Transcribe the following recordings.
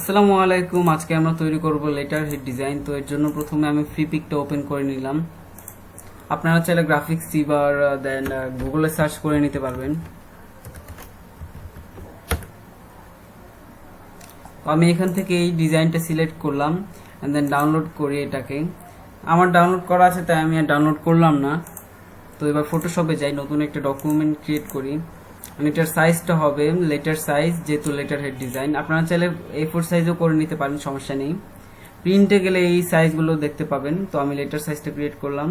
আসসালামু আলাইকুম। আজকে আমরা তৈরি করব লেটার হেড ডিজাইন। তো এর জন্য প্রথমে আমি ফ্রি পিকটা ওপেন করে নিলাম। আপনারা চাইলে গ্রাফিক্স সিবার দেন গুগলে সার্চ করে নিতে পারবেন। তো আমি এখান থেকে এই ডিজাইনটা সিলেক্ট করলাম এন্ড দেন ডাউনলোড করি এটাকে। আমার ডাউনলোড করা আছে তাই আমি আর ডাউনলোড করলাম না। তো এবার ফটোশপে যাই, নতুন একটা ডকুমেন্ট ক্রিয়েট করি। এটার সাইজটা হবে লেটার সাইজ, যেহেতু লেটার হেড ডিজাইন। আপনারা চাইলে A4 সাইজও করে নিতে পারেন, সমস্যা নেই। প্রিন্টে গেলে এই সাইজগুলো দেখতে পাবেন। তো আমি লেটার সাইজটা ক্রিয়েট করলাম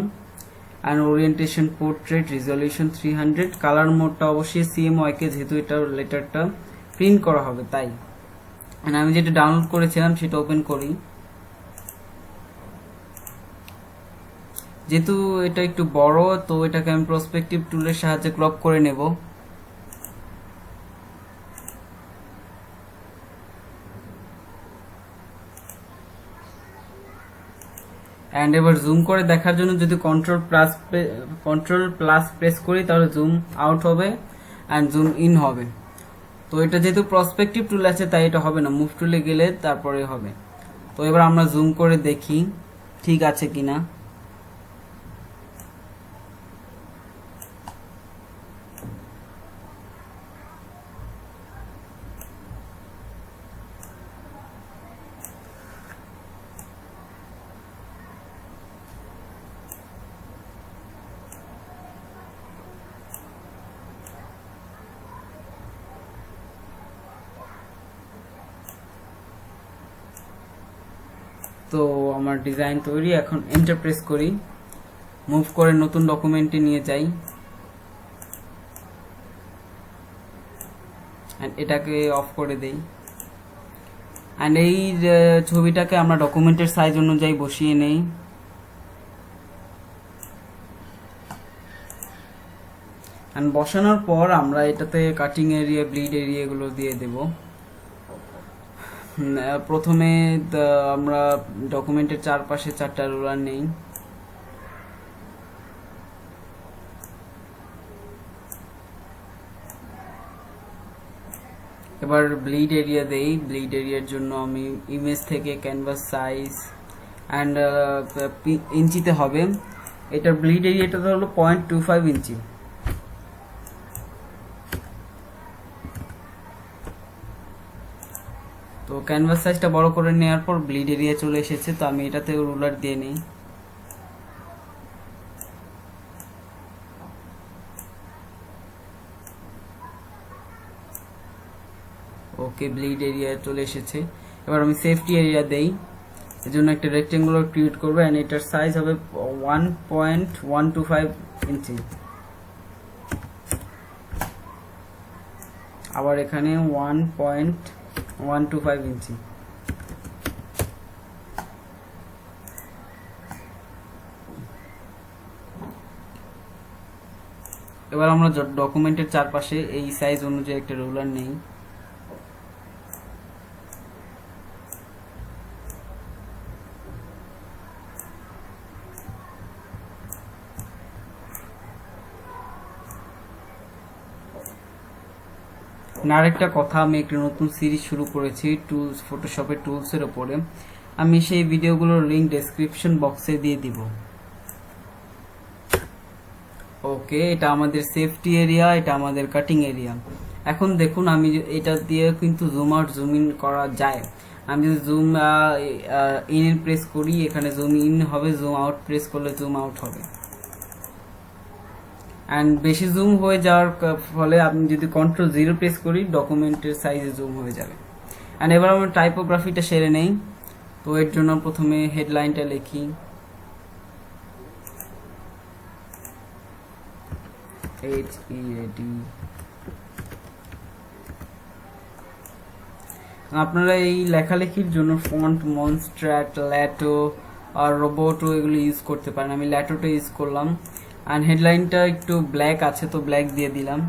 and orientation portrait, resolution 300, colour মোডটা অবশ্যই CMYK, যেহেতু এটা লেটারটা প্রিন্ট করা হবে তাই। আমি যেটা ডাউনলোড করেছিলাম সেটা ওপেন করি। যেহেতু এটা একটু বড়, তো এটাকে আমি প্রসপেক্টিভ টুলের সাহায্যে ক্রপ করে নেব। অ্যান্ড এবার জুম করে দেখার জন্য যদি কন্ট্রোল প্লাস প্রেস করি তাহলে জুম আউট হবে অ্যান্ড জুম ইন হবে। তো এটা যেহেতু প্রসপেক্টিভ টুল আছে তাই এটা হবে না, মুভ টুলে গেলে তারপরে হবে। তো এবার আমরা জুম করে দেখি ঠিক আছে কিনা। তো আমার ডিজাইন তৈরি। এখন এন্টার প্রেস করি, মুভ করে নতুন ডকুমেন্টে নিয়ে যাই এটাকে অফ করে দেই। অ্যান্ড এই ছবিটাকে আমরা ডকুমেন্টের সাইজ অনুযায়ী বসিয়ে নেই। অ্যান্ড বসানোর পর আমরা এটাতে কাটিং এরিয়া, ব্লিড এরিয়া এগুলো দিয়ে দেব। প্রথমে আমরা ডকুমেন্টের চারপাশে 4টা রুলার নেই। এবার ব্লিড এরিয়া দেই। ব্লিড এরিয়ার জন্য আমি ইমেজ থেকে ক্যানভাস সাইজ অ্যান্ড ইঞ্চিতে হবে। এটার ব্লিড এরিয়াটা হলো 0.25 ইঞ্চি। তো ক্যানভাস সাইজটা বড় করে নেওয়ার পর ব্লিড এরিয়া চলে এসেছে। তো আমি এটাতে রুলার দিয়ে নিই। ওকে, ব্লিড এরিয়া চলে এসেছে। এবার আমি সেফটি এরিয়া দেই। এর জন্য একটা রেক্টেঙ্গুলার ক্রিয়েট করবো অ্যান্ড এটার সাইজ হবে 1.125 ইঞ্চি। আবার এখানে 1.125 ইঞ্চি। এবার আমরা ডকুমেন্টের চারপাশে এই সাইজ অনুযায়ী একটা রুলার নেই। আরেকটা কথা, আমি একটা নতুন সিরিজ শুরু করেছি টুলস, ফটোশপের টুলসের ওপরে। আমি সেই ভিডিওগুলোর লিঙ্ক ডেসক্রিপশন বক্সে দিয়ে দিব। ওকে, এটা আমাদের সেফটি এরিয়া, এটা আমাদের কাটিং এরিয়া। এখন দেখুন, আমি এটা দিয়ে কিন্তু জুম আউট জুম ইন করা যায়। আমি যদি জুম ইন প্রেস করি এখানে জুম ইন হবে, জুম আউট প্রেস করলে জুম আউট হবে। অ্যান্ড বেশি জুম হয়ে যাওয়ার ফলে আপনি যদি Ctrl 0 প্রেস করি ডকুমেন্টের সাইজে জুম হয়ে যাবে। অ্যান্ড এবার আমরা টাইপোগ্রাফিটা সেরে নেই। তো এর জন্য প্রথমে হেডলাইনটা লিখি। HEAD। আপনারা এই লেখালেখির জন্য ফন্ট মনস্ট্রাট, ল্যাটো আর রোবোটো এগুলো ইউজ করতে পারেন। আমি ল্যাটোটা ইউজ করলাম। আর হেডলাইনটা একটু ব্ল্যাক আছে তো ব্ল্যাক দিয়ে দিলাম।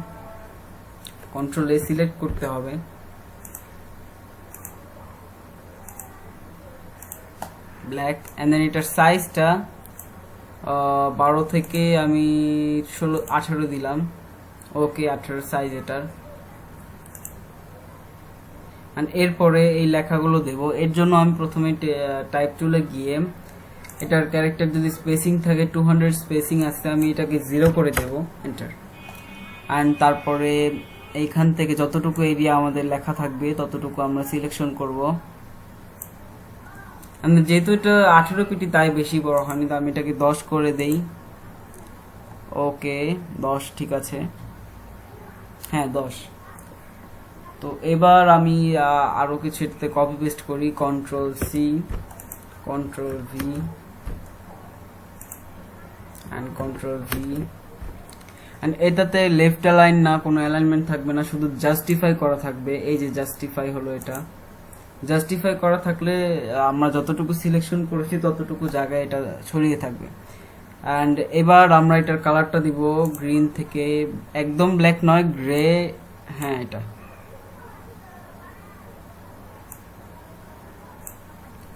Ctrl A সিলেক্ট করতে হবে। ব্ল্যাক এন্ড দেন এটার সাইজটা 12 থেকে আমি 18 দিলাম। ওকে, 18 সাইজ এটার। আর এরপরে এই লেখাগুলো দেব। এর জন্য আমি প্রথমে টাইপ টুলে গিয়ে এটার ক্যারেক্টার যদি স্পেসিং থাকে 200 স্পেসিং আছে, আমি এটাকে 0 করে দেব, এন্টার। অ্যান্ড তারপরে এইখান থেকে যতটুকু এরিয়া আমাদের লেখা থাকবে ততটুকু আমরা সিলেকশন করব। যেহেতু এটা 18 পিটি তাই বেশি বড় হয়নি, তো আমি এটাকে 10 করে দেই। ওকে 10 ঠিক আছে, হ্যাঁ 10। তো এবার আমি আরো কিছু এটাতে কপি পেস্ট করি, control C, control V and control V. And এটাতে লেফট অ্যালাইন না, কোনো অ্যালাইনমেন্ট থাকবে না, শুধু জাস্টিফাই করা থাকবে। এই যে জাস্টিফাই হলো, এটা জাস্টিফাই করা থাকলে আমরা যতটুকু সিলেকশন করেছি ততটুকু জায়গায় এটা ছড়িয়ে থাকবে। অ্যান্ড এবার আমরা এটার কালারটা দিব গ্রিন থেকে, একদম ব্ল্যাক নয়, গ্রে, হ্যাঁ এটা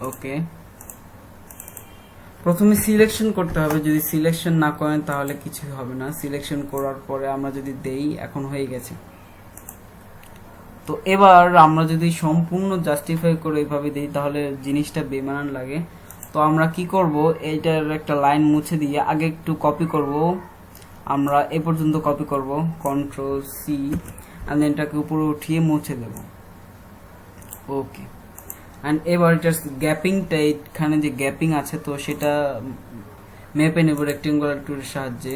ওকে। প্রথমে সিলেকশন করতে হবে, যদি সিলেকশন না করেন তাহলে কিছু হবে না। সিলেকশন করার পরে আমরা যদি দেই, এখন হয়ে গেছে। তো এবার আমরা যদি সম্পূর্ণ জাস্টিফাই করে এইভাবে দিই তাহলে জিনিসটা বেমানান লাগে। তো আমরা কি করব, এইটার একটা লাইন মুছে দিয়ে আগে একটু কপি করব, আমরা এ পর্যন্ত কপি করব, কন্ট্রোল সি, অ্যান্ড এটাকে উপরে উঠিয়ে মুছে দেব। ওকে। অ্যান্ড এবার এটার গ্যাপিংটা, এখানে যে গ্যাপিং আছে তো সেটা মেপে নেব রেক্টেঙ্গুলার টুলের সাহায্যে।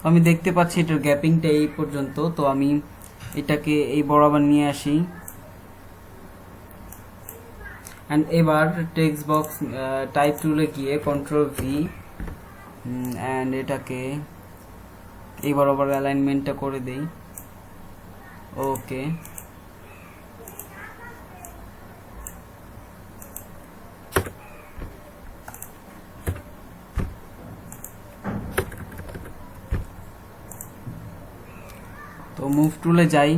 আমি দেখতে পাচ্ছি এটার গ্যাপিংটা এই পর্যন্ত, তো আমি এটাকে এই বরাবর নিয়ে আসি। অ্যান্ড এবার টেক্সট বক্স টাইপ টুলে গিয়ে কন্ট্রোল ভি, অ্যান্ড এটাকে এই বরাবর অ্যালাইনমেন্টটা করে দেই। ওকে। তো মুভ টুলে যাই।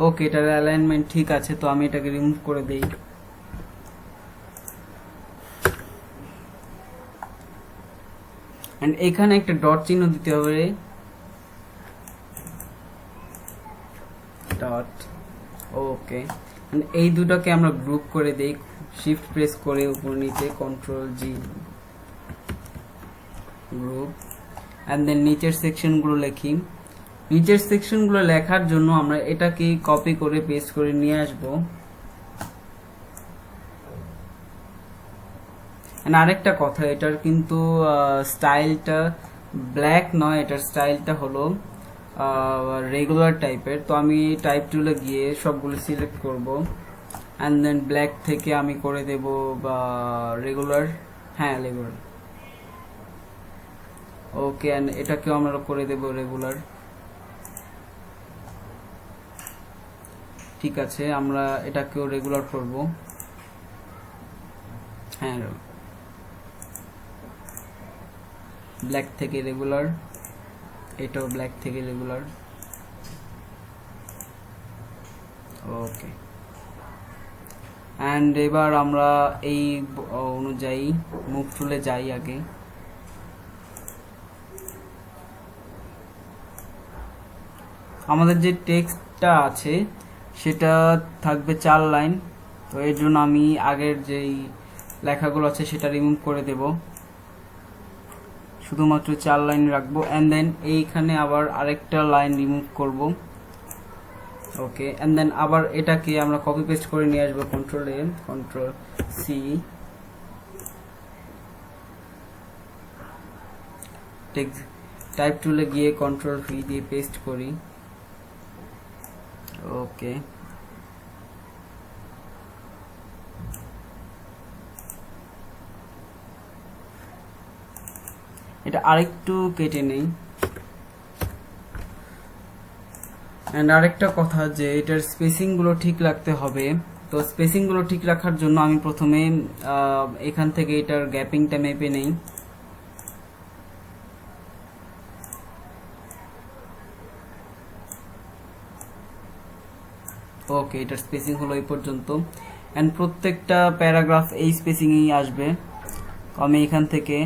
ওকে, এটার অ্যালাইনমেন্ট ঠিক আছে, তো আমি এটাকে রিমুভ করে দেই। এন্ড এখানে একটা ডট চিহ্ন দিতে হবে, ডট। ওকে। এই দুটোকে আমরা গ্রুপ করে দেই, শিফট প্রেস করে উপর নিচে, control G, group. And then নিচের সেকশনগুলো লিখি। নিচের সেকশনগুলো লেখার জন্য আমরা এটাকে কপি করে পেস্ট করে নিয়ে আসব। আরেকটা কথা, এটার কিন্তু স্টাইলটা ব্ল্যাক নয়, এটার স্টাইলটা হলো রেগুলার টাইপের। তো আমি টাইপ টুলে গিয়ে সবগুলো সিলেক্ট করব, অ্যান্ড দেন ব্ল্যাক থেকে আমি করে দেব রেগুলার, হ্যাঁ রেগুলার। ওকে, অ্যান্ড এটাকেও আমরা করে দেব রেগুলার। ঠিক আছে, আমরা এটাকেও রেগুলার করব, হ্যাঁ ব্ল্যাক থেকে রেগুলার, এটাও ব্ল্যাক থেকে রেগুলার। ওকে। অ্যান্ড এবার আমরা এই অনুযায়ী মুভ টুলে যাই আগে। আমাদের যে টেক্সটটা আছে সেটা থাকবে 4 লাইন, তো এর জন্য আমি আগের যেই লেখাগুলো আছে সেটা রিমুভ করে দেব, শুধুমাত্র 4 লাইন রাখবো। অ্যান্ড দেন এইখানে আবার আরেকটা লাইন রিমুভ করব। ওকে, অ্যান্ড দেন আবার এটাকে আমরা কপি পেস্ট করে নিয়ে আসবো, কন্ট্রোল এ, কন্ট্রোল সি, টেক্সট টাইপ টুলে গিয়ে কন্ট্রোল ভি দিয়ে পেস্ট করি। ওকে। এটা আরেকটু কেটে নেই। এন্ড আরেকটা কথা, যে এটার স্পেসিং গুলো ঠিক রাখতে হবে। তো স্পেসিং গুলো ঠিক রাখার জন্য আমি প্রথমে এখান থেকে এটার গ্যাপিংটা মেপে নেই। ওকে, এটার স্পেসিং হলো এই পর্যন্ত। অ্যান্ড প্রত্যেকটা প্যারাগ্রাফ এই স্পেসিংয়েই আসবে। তো আমি এখান থেকে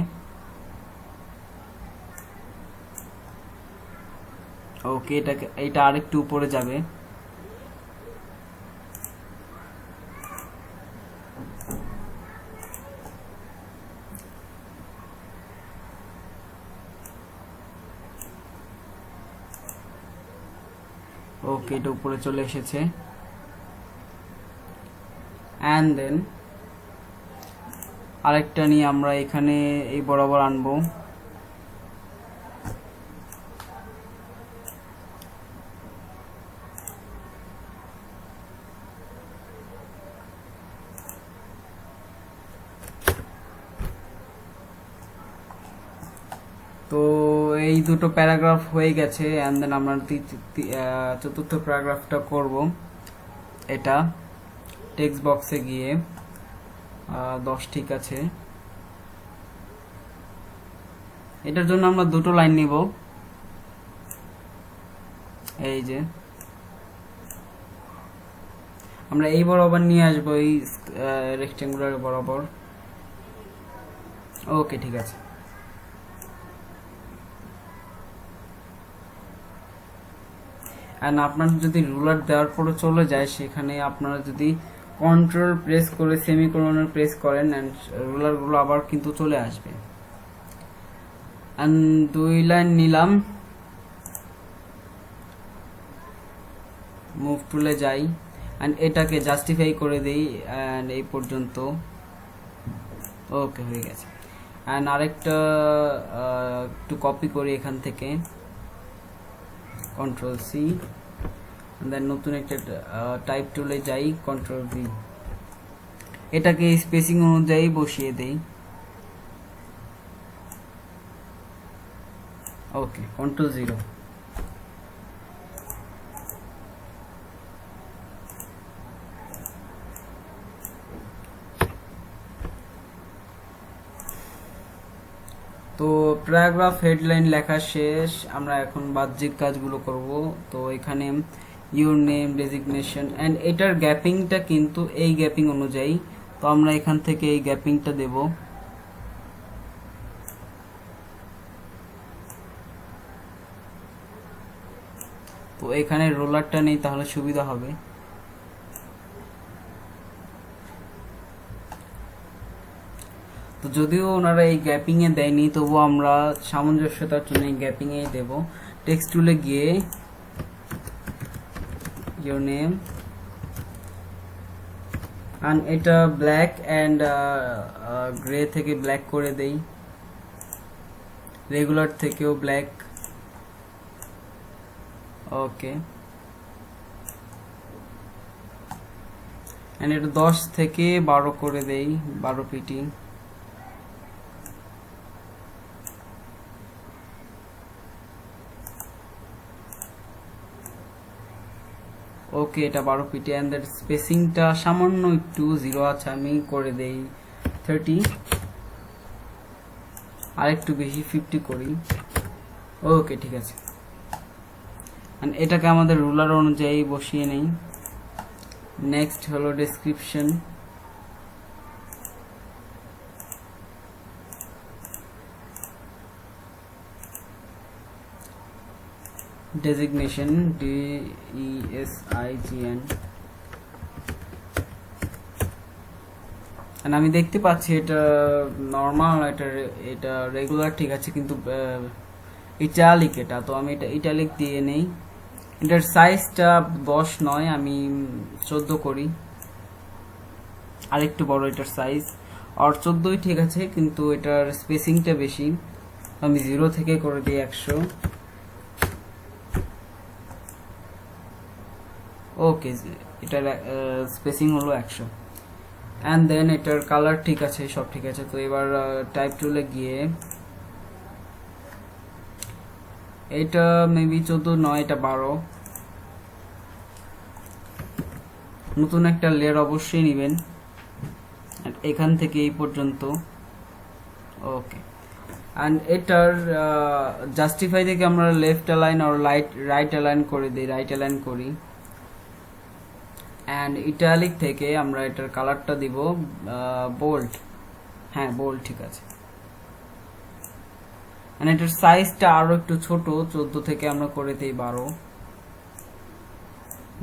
ওকে এটা আরেকটু উপরে যাবে। ওকে, এটা উপরে চলে এসেছে। অ্যান্ড দেন আরেকটা নিয়ে আমরা এখানে এই বরাবর আনবো। তো এই দুটো প্যারাগ্রাফ হয়ে গেছে। অ্যান্ড দেন আমরা চতুর্থ প্যারাগ্রাফটা করব। এটা টেক্সট বক্সে গিয়ে 10 ঠিক আছে। এটার জন্য আমরা দুটো লাইন নিব, এই যে আমরা এই বরাবর নিয়ে আসবো, এই রেক্টেঙ্গুলার বরাবর। ওকে, ঠিক আছে। আপনার যদি রুলার দেওয়ার পরে চলে যায়, সেখানে আপনারা যদি কন্ট্রোল প্রেস করে সেমিকোলনের প্রেস করেন, অ্যান্ড রুলারগুলো আবার কিন্তু চলে আসবে। অ্যান্ড 2 লাইন নিলাম, মুভ টুলে যাই, অ্যান্ড এটাকে জাস্টিফাই করে দিই, অ্যান্ড এই পর্যন্ত। ওকে, হয়ে গেছে। অ্যান্ড আরেকটা একটু কপি করি এখান থেকে, কন্ট্রোল সি, দেন নতুন একটা টাইপ টুলে যাই, কন্ট্রোল ভি, এটাকে স্পেসিং অনুযায়ী বসিয়ে দেই। ওকে, কন্ট্রোল 0। তো প্যারাগ্রাফ হেডলাইন লেখা শেষ। আমরা এখন বাহ্যিক কাজগুলো করব। তো এখানে ইউর নেম, ডেজিগনেশন, অ্যান্ড এটার গ্যাপিংটা কিন্তু এই গ্যাপিং অনুযায়ী। তো আমরা এখান থেকে এই গ্যাপিংটা দেব। তো এখানে রোলারটা নেই, তাহলে সুবিধা হবে। তো যদিও ওনারা এই গ্যাপিং এ দেয়নি, তবু আমরা সামঞ্জস্যতার জন্য এই গ্যাপিং এ দেব। টেক্সট টুলে গিয়ে ইউর নেম, অ্যান্ড এটা ব্ল্যাক অ্যান্ড গ্রে থেকে ব্ল্যাক করে দেই, রেগুলার থেকেও ব্ল্যাক। ওকে, অ্যান্ড এটা 10 থেকে 12 করে দেই, 12 পিটি। ওকে, এটা 12 পিটি। অ্যান্ড এর স্পেসিংটা সামান্য একটু 0 আছে, আমি করে দেই 30, আর একটু বেশি 50 করি। ওকে, ঠিক আছে। অ্যান্ড এটাকে আমাদের রুলার অনুযায়ী বসিয়ে নেই। নেক্সট হলো ডেসক্রিপশন। ডেজিগনেশন, DESIGN, আমি দেখতে পাচ্ছি এটা নর্মাল, এটা রেগুলার ঠিক আছে, কিন্তু ইটালিক এটা। তো আমি এটা ইটালিক দিয়ে নেই। এটার সাইজটা 10 নয়, আমি 14 করি, আর একটু বড় এটার সাইজ। আর 14ই ঠিক আছে, কিন্তু এটার স্পেসিংটা বেশি, আমি 0 থেকে করে দিই 100। ওকে, এটার স্পেসিং হলো 100। অ্যান্ড দেন এটার কালার ঠিক আছে, সব ঠিক আছে। তো এবার টাইপ টুলে গিয়ে এটা মেবি 14 নয়, এটা 12। নতুন একটা লেয়ার অবশ্যই নেবেন, এখান থেকে এই পর্যন্ত। ওকে, অ্যান্ড এটার জাস্টিফাই থেকে আমরা লেফট অ্যালাইন আর রাইট অ্যালাইন করে দিই, রাইট অ্যালাইন করি। অ্যান্ড ইটালিক থেকে আমরা এটার কালারটা দিব বোল্ড, হ্যাঁ বোল্ড ঠিক আছে। অ্যান্ড এটার সাইজটা আরো একটু ছোট, 14 থেকে আমরা করে দিই 12,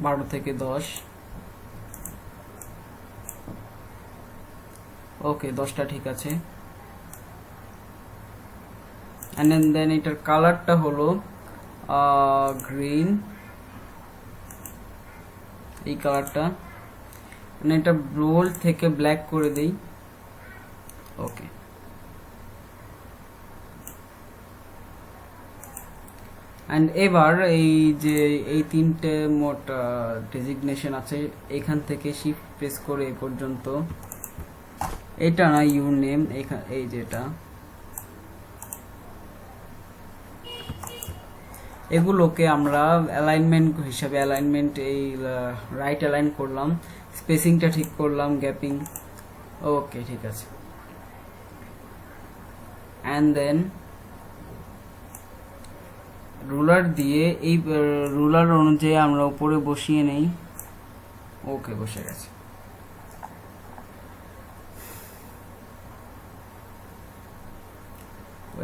12 থেকে 10, ওকে 10টা ঠিক আছে। অ্যান্ড দেন এটার কালারটা হলো গ্রিন, এই কালারটা, মানে এটা বোল্ড থেকে ব্ল্যাক করে দেই, ওকে। অ্যান্ড এবার এই যে এই তিনটে মোট ডেজিগনেশন আছে, এখান থেকে শিফট প্রেস করে এই পর্যন্ত, এটা না ইউর নেম, এই যেটা, এগুলোকে আমরা অ্যালাইনমেন্ট হিসাবে অ্যালাইনমেন্ট এই রাইট অ্যালাইন করলাম, স্পেসিংটা ঠিক করলাম, গ্যাপিং, ওকে ঠিক আছে। অ্যান্ড দেন রুলার দিয়ে এই রুলার অনুযায়ী আমরা উপরে বসিয়ে নেই, ওকে বসে গেছে।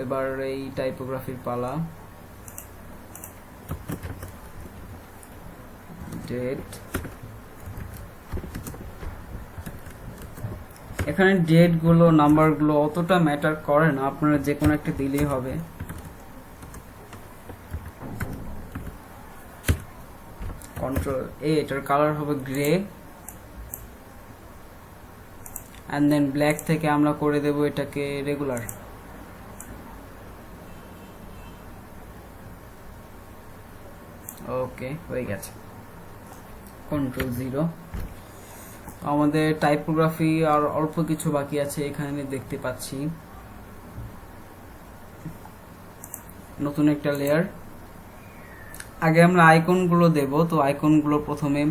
এবার এই টাইপোগ্রাফির পালা, ডেট, এখানে ডেট গুলো নাম্বার গুলো অতটা ম্যাটার করে না, আপনারা যে কোনো একটা দিলেই হবে। কন্ট্রোল এ, এটার কালার হবে গ্রে, এন্ড দেন ব্ল্যাক থেকে আমরা করে দেব এটাকে রেগুলার, ওকে হয়ে গেছে। কন্ট্রোল 0। আমাদের টাইপোগ্রাফি আর অল্প কিছু বাকি আছে, এখানে দেখতে পাচ্ছি নতুন একটা লেয়ার। আগে আমরা আইকন গুলো দেব, তো আইকন গুলো প্রথমে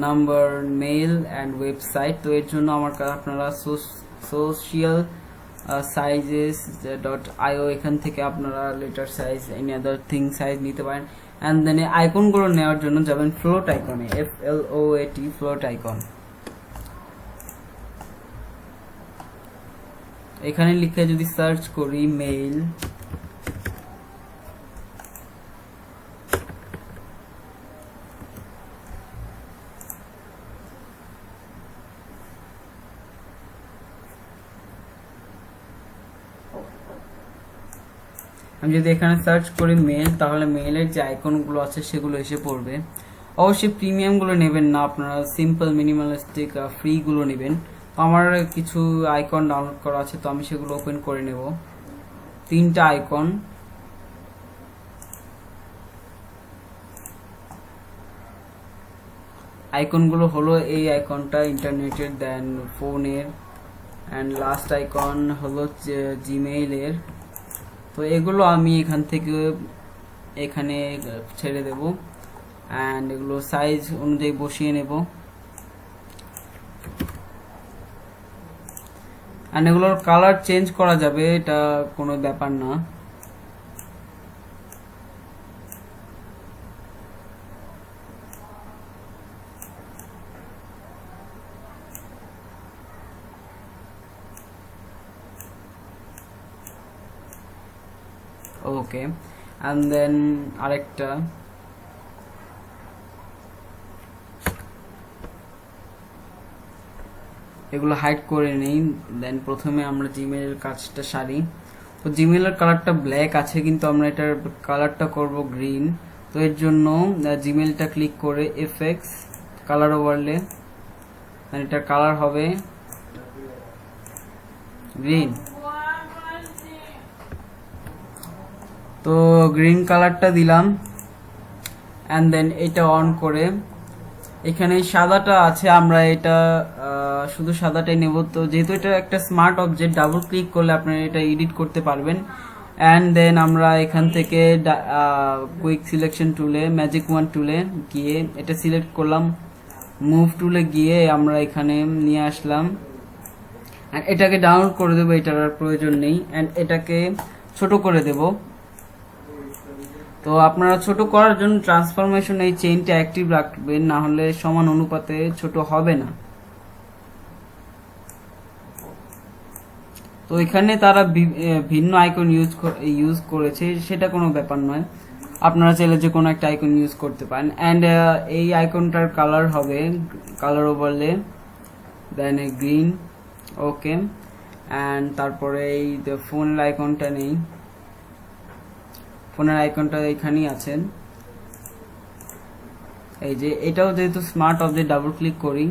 নাম্বার, মেইল এন্ড ওয়েবসাইট। তো এর জন্য আমার আপনারা সোশিয়াল সাইজেস ডট আইও, এখান থেকে আপনারা letter size any other thing size নিতে পারেন। এন্ড দেন আইকন গুলো নেওয়ার জন্য যাবেন ফ্লোট আইকনে, FLOAT, ফ্লোট আইকন। এখানে লিখে যদি সার্চ করি মেইল, আমি যদি এখানে সার্চ করি মেইল, তাহলে মেইলের যে আইকন গুলো আছে সেগুলো এসে পড়বে। অবশ্যই প্রিমিয়াম গুলো নেবেন না, আপনারা সিম্পল মিনিমালিস্টিক ফ্রি গুলো নেবেন। আমার কিছু আইকন ডাউনলোড করা আছে, তো আমি সেগুলো ওপেন করে নেব। 3টা আইকন, আইকন গুলো হলো এই আইকনটা ইন্টারনেটের, দেন ফোনের, এন্ড লাস্ট আইকন হলো জিমেইলের। তো এগুলো আমি এখান থেকে এখানে ছেড়ে দেব, এন্ড এগুলো সাইজ অনুযায়ী বসিয়ে নেব। এন্ড এগুলোর কালার চেঞ্জ করা যাবে, এটা কোনো ব্যাপার না। ওকে, এন্ড দেন আরেকটা, এগুলো হাইড করে নেই। দেন প্রথমে আমরা জিমেইলের কাজটা সারি। তো জিমেইলের কালারটা ব্ল্যাক আছে, কিন্তু আমরা এটার কালারটা করব গ্রিন। তো এর জন্য জিমেইলটা ক্লিক করে এফএক্স, কালার ওভারলে, এটার কালার হবে গ্রিন। তো গ্রিন কালারটা দিলাম, এন্ড দেন এটা অন করে এখানে সাদাটা আছে, আমরা এটা শুধু সাদাটাই নেব। তো যেহেতু এটা একটা স্মার্ট অবজেক্ট, ডাবল ক্লিক করলে আপনারা এটা এডিট করতে পারবেন। এন্ড দেন আমরা এখান থেকে কুইক সিলেকশন টুলে, ম্যাজিক ওয়ান টুলে গিয়ে এটা সিলেক্ট করলাম, মুভ টুলে গিয়ে আমরা এখানে নিয়ে আসলাম। এটাকে ডাউনলোড করে দেবো, এটার আর প্রয়োজন নেই। এন্ড এটাকে ছোট করে দেব। তো আপনারা ছোট করার জন্য ট্রান্সফরমেশন এই চেইনটা অ্যাক্টিভ রাখবেন, না হলে সমান অনুপাতে ছোট হবে না। তো এখানে তারা ভিন্ন আইকন ইউজ করেছে, সেটা কোনো ব্যাপার নয়, আপনারা চাইলে যে কোনো একটা আইকন ইউজ করতে পারেন। অ্যান্ড এই আইকনটার কালার হবে colour overlay, then green, okay. And তারপরে এই ফোনের আইকনটা নেই, ফোনের আইকনটা এখানেই আছেন, এই যে এটাও যেহেতু স্মার্ট অবজেক্ট, ডাবল ক্লিক করি,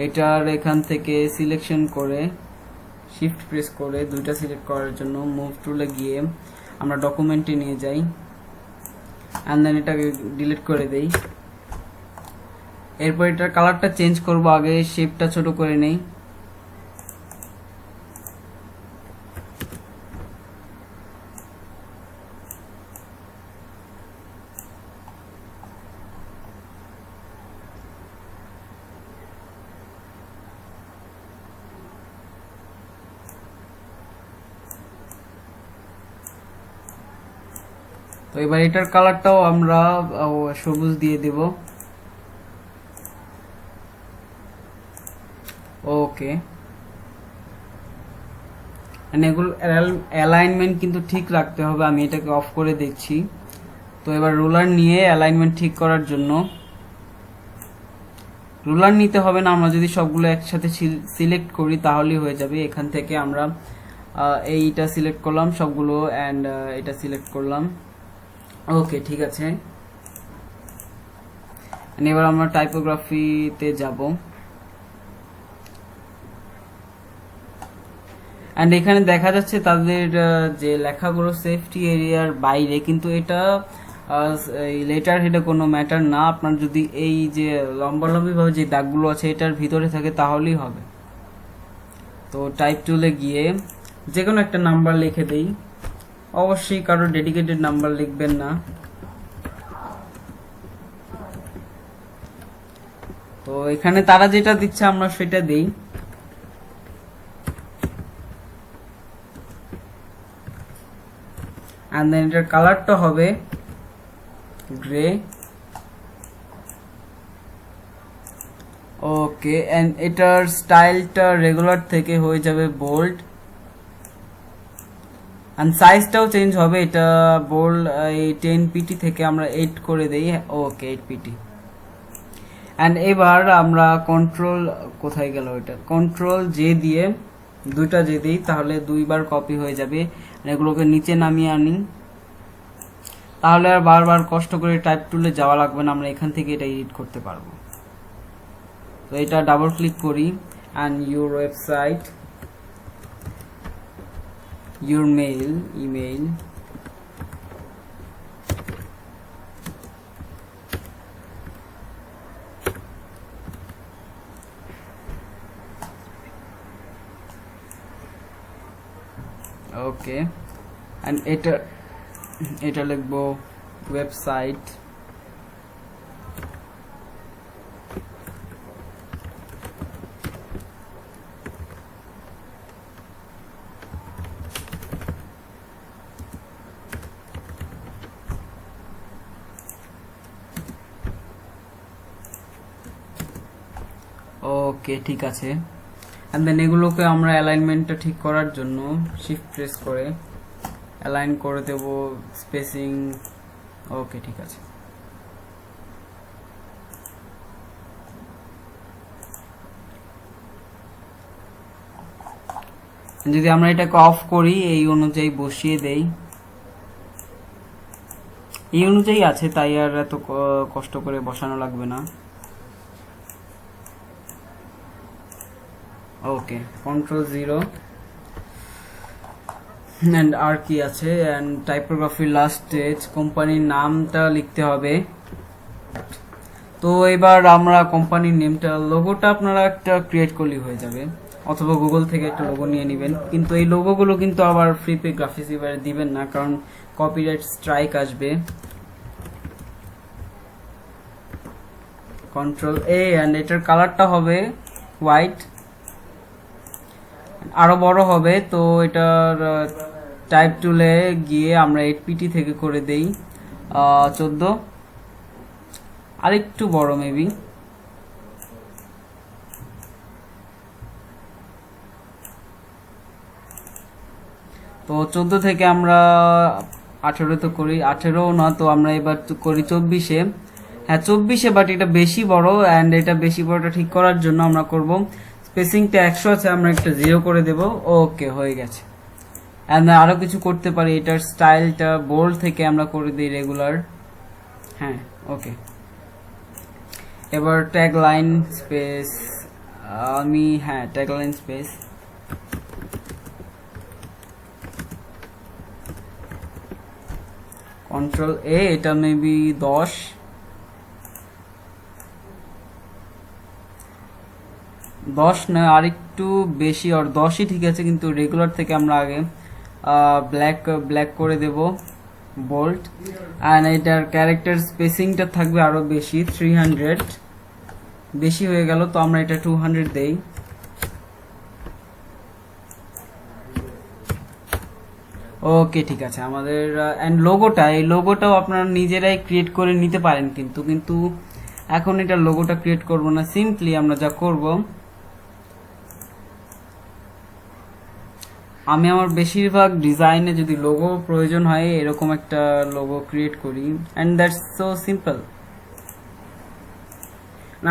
এটার এখান থেকে সিলেকশন করে শিফট প্রেস করে দুইটা সিলেক্ট করার জন্য মুভ টুলে গিয়ে আমরা ডকুমেন্টে নিয়ে যাই, অ্যান্ড দেন এটাকে ডিলিট করে দেই। এরপর এটার কালারটা চেঞ্জ করব, আগে শেপটা ছোট করে নেই। তো এবার এটার কালারটাও আমরা সবুজ দিয়ে দেব, ওকে। এগুলো অ্যালাইনমেন্ট কিন্তু ঠিক রাখতে হবে, আমি এটাকে অফ করে দেখছি। তো এবার রুলার নিয়ে অ্যালাইনমেন্ট ঠিক করার জন্য, রুলার নিতে হবে না, আমরা যদি সবগুলো একসাথে সিলেক্ট করি তাহলেই হয়ে যাবে। এখান থেকে আমরা এইটা সিলেক্ট করলাম সবগুলো, অ্যান্ড এটা সিলেক্ট করলাম, ওকে, ঠিক আছে। এবার আমরা টাইপোগ্রাফিতে যাব, অ্যান্ড এখানে দেখা যাচ্ছে তাদের যে লেখাগুলো সেফটি এরিয়ার বাইরে, কিন্তু এটা লেটার হেডে কোনো ম্যাটার না। আপনার যদি এই যে লম্বালম্বি ভাবে যে দাগগুলো আছে এটার ভিতরে থাকে তাহলেই হবে। তো টাইপ টুলে গিয়ে যে কোনো একটা নাম্বার লিখে দেই, অবশ্যই কারো ডেডিকেটেড নাম্বার লিখবেন না। তো এখানে তারা যেটা দিচ্ছে আমরা সেটা দেই, and then এটার কালারটা হবে গ্রে, ওকে। এন্ড এটার স্টাইলটা রেগুলার থেকে হয়ে যাবে বোল্ড, এন্ড সাইজটাও চেঞ্জ হবে, এটা বোল্ড এই 10 পিটি থেকে আমরা 8 করে দেই, ওকে 8 পিটি। এন্ড এবার আমরা কন্ট্রোল, কোথায় গেল এটা, কন্ট্রোল জে দিয়ে দুইটা জে দিই, তাহলে দুইবার কপি হয়ে যাবে। এগুলোকে নিচে নামিয়ে আনি, তাহলে আর বারবার কষ্ট করে টাইপ টুলে যাওয়া লাগবে না, আমরা এখান থেকে এটা এডিট করতে পারবো। তো এটা ডাবল ক্লিক করি, and your website, your mail, email, okay. And এটা লিখবো ওয়েবসাইট, ওকে, ঠিক আছে। এন্ড দেন এগুলোকে আমরা অ্যালাইনমেন্টটা ঠিক করার জন্য শিফট প্রেস করে অ্যালাইন করে দেব, স্পেসিং, ওকে, ঠিক আছে। যদি আমরা এটাকে অফ করি, এই অনুযায়ী বসিয়ে দেই, এই অনুযায়ী আছে, তাই আর এত কষ্ট করে বসানো লাগবে না। ওকে, কন্ট্রোল 0, এন্ড আর কি আছে, এন্ড টাইপোগ্রাফি লাস্ট স্টেজ, কোম্পানির নামটা লিখতে হবে। তো এবার আমরা কোম্পানির নেমটা, লোগোটা আপনারা একটা ক্রিয়েট করলেই হয়ে যাবে, অথবা গুগল থেকে একটা লোগো নিয়ে নেবেন। কিন্তু এই লোগোগুলো কিন্তু আবার ফ্রি পে গ্রাফিক্স এবারে দিবেন না, কারণ কপিরাইট স্ট্রাইক আসবে। কন্ট্রোল এ, এন্ড এটার কালারটা হবে হোয়াইট, আরো বড় হবে। তো এটার টাইপ টুলে গিয়ে আমরা 8pt থেকে করে দেই 14, আরেকটু বড় মেবি, তো 14 থেকে আমরা 18 তো করি, 18 না, তো আমরা এবার তো করি 24-এ। হ্যাঁ 24-এ, বাট এটা বেশি বড়, অ্যান্ড এটা বেশি বড়টা ঠিক করার জন্য আমরা করব স্পেসিংটা 100 আছে, আমরা একটা 0 করে দেব। ওকে, হয়ে গেছে। অ্যান্ড আরো কিছু করতে পারি, এটার স্টাইলটা বোল্ড থেকে আমরা করে দিই রেগুলার। হ্যাঁ, ওকে। এবার ট্যাগ লাইন স্পেস, হ্যাঁ tag line space Ctrl A, এটা মেবি 10, না আরেকটু বেশি, আর 10ই ঠিক আছে, কিন্তু রেগুলার থেকে আমরা আগে ব্ল্যাক করে দেব বোল্ড। অ্যান্ড এটার ক্যারেক্টার স্পেসিংটা থাকবে আরো বেশি, 300, বেশি হয়ে গেল, তো আমরা এটা 200 দেই। ওকে, ঠিক আছে। আমাদের এন্ড লোগোটা, এই লোগোটাও আপনারা নিজেরাই ক্রিয়েট করে নিতে পারেন, কিন্তু এখন এটা লোগোটা ক্রিয়েট করব না। সিম্পলি আমরা যা করব, আমি আমার বেশিরভাগ ডিজাইনে যদি লোগো প্রয়োজন হয় এরকম একটা লোগো ক্রিয়েট করি, এন্ড দ্যাটস সো সিম্পল।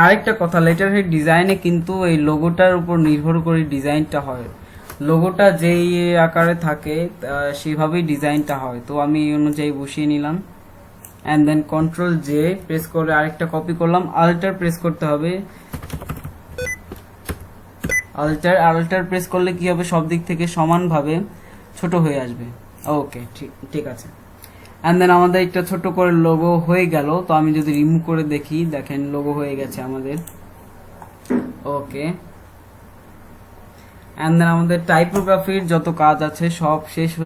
আরেকটা কথা, লেটার হেড ডিজাইনে কিন্তু এই লোগোটার উপর নির্ভর করে ডিজাইনটা হয়। লোগোটা যেই আকারে থাকে সেভাবেই ডিজাইনটা হয়, তো আমি এই অনুযায়ী বসিয়ে নিলাম। And then Ctrl J press করে আরেকটা কপি করলাম, আল্টার প্রেস করতে হবে। আল্টার প্রেস করলে কি হবে, সব দিক থেকে সমানভাবে ছোট হয়ে আসবে। ওকে, ঠিক আছে। অ্যান্ড দেন আমাদের একটা ছোট করে লোগো হয়ে গেল। তো আমি যদি রিমুভ করে দেখি, দেখেন লোগো হয়ে গেছে আমাদের। ওকে, অ্যান্ড দেন আমাদের টাইপোগ্রাফির যত কাজ আছে সব শেষ।